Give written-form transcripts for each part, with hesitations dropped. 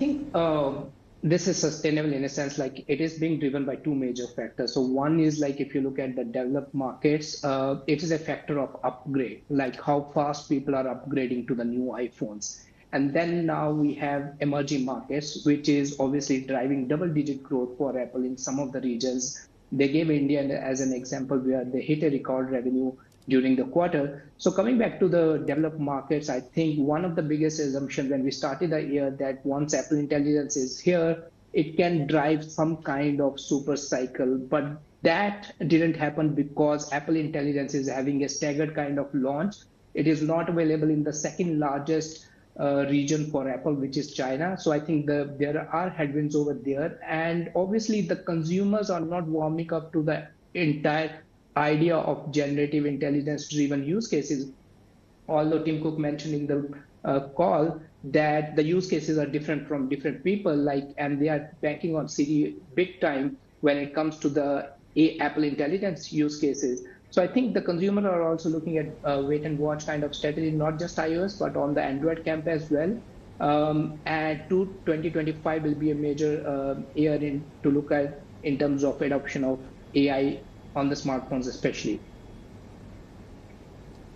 think this is sustainable in a sense, like it is being driven by two major factors. So one is like if you look at the developed markets, it is a factor of upgrade, like how fast people are upgrading to the new iPhones. And then now we have emerging markets, which is obviously driving double-digit growth for Apple in some of the regions. They gave India as an example where they hit a record revenue during the quarter. So coming back to the developed markets, I think one of the biggest assumptions when we started the year that once Apple Intelligence is here, it can drive some kind of super cycle. But that didn't happen because Apple Intelligence is having a staggered kind of launch. It is not available in the second largest region for Apple, which is China. So I think there are headwinds over there. And obviously, the consumers are not warming up to the entire idea of generative intelligence driven use cases. Although Tim Cook mentioned in the call that the use cases are different from different people, and they are banking on Siri big time when it comes to the Apple Intelligence use cases. So I think the consumer are also looking at wait and watch kind of strategy, not just iOS, but on the Android camp as well. And 2025 will be a major year to look at in terms of adoption of AI on the smartphones especially.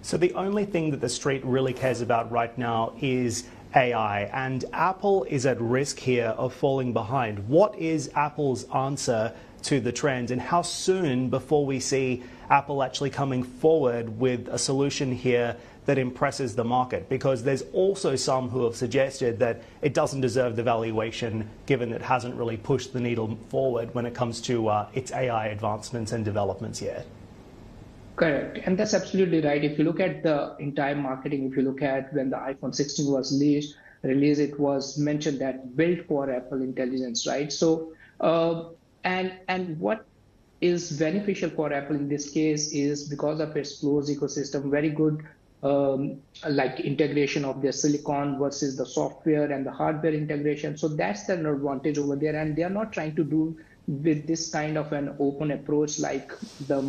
So the only thing that the street really cares about right now is AI, and Apple is at risk here of falling behind. What is Apple's answer to the trend, and how soon before we see Apple actually coming forward with a solution here that impresses the market? Because there's also some who have suggested that it doesn't deserve the valuation given it hasn't really pushed the needle forward when it comes to its AI advancements and developments yet. Correct. And that's absolutely right. If you look at the entire marketing, if you look at when the iPhone 16 was released, it was mentioned that built for Apple Intelligence, right? So, and what is beneficial for Apple in this case is because of its closed ecosystem, very good like integration of their silicon versus the software and the hardware integration. So that's an advantage over there. And they are not trying to do with this kind of an open approach like the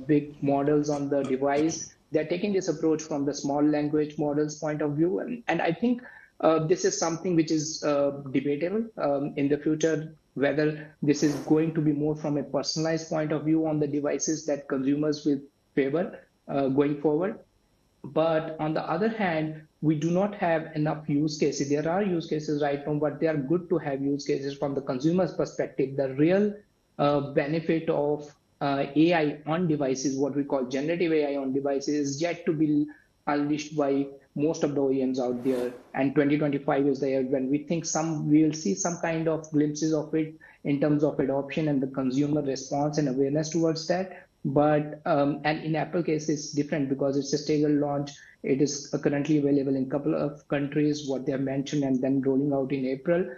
big models on the device. They're taking this approach from the small language models point of view. And I think this is something which is debatable in the future, whether this is going to be more from a personalized point of view on the devices that consumers will favor going forward. But on the other hand, we do not have enough use cases. There are use cases right now, but they are good to have use cases from the consumer's perspective. The real benefit of AI on devices, what we call generative AI on devices, is yet to be unleashed by most of the OEMs out there. And 2025 is the year when we think we will see some kind of glimpses of it in terms of adoption and the consumer response and awareness towards that. But and in Apple case, it's different because it's a staggered launch. It is currently available in a couple of countries, what they have mentioned, and then rolling out in April.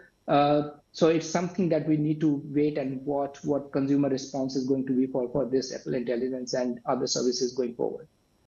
So it's something that we need to wait and watch what consumer response is going to be for this Apple Intelligence and other services going forward.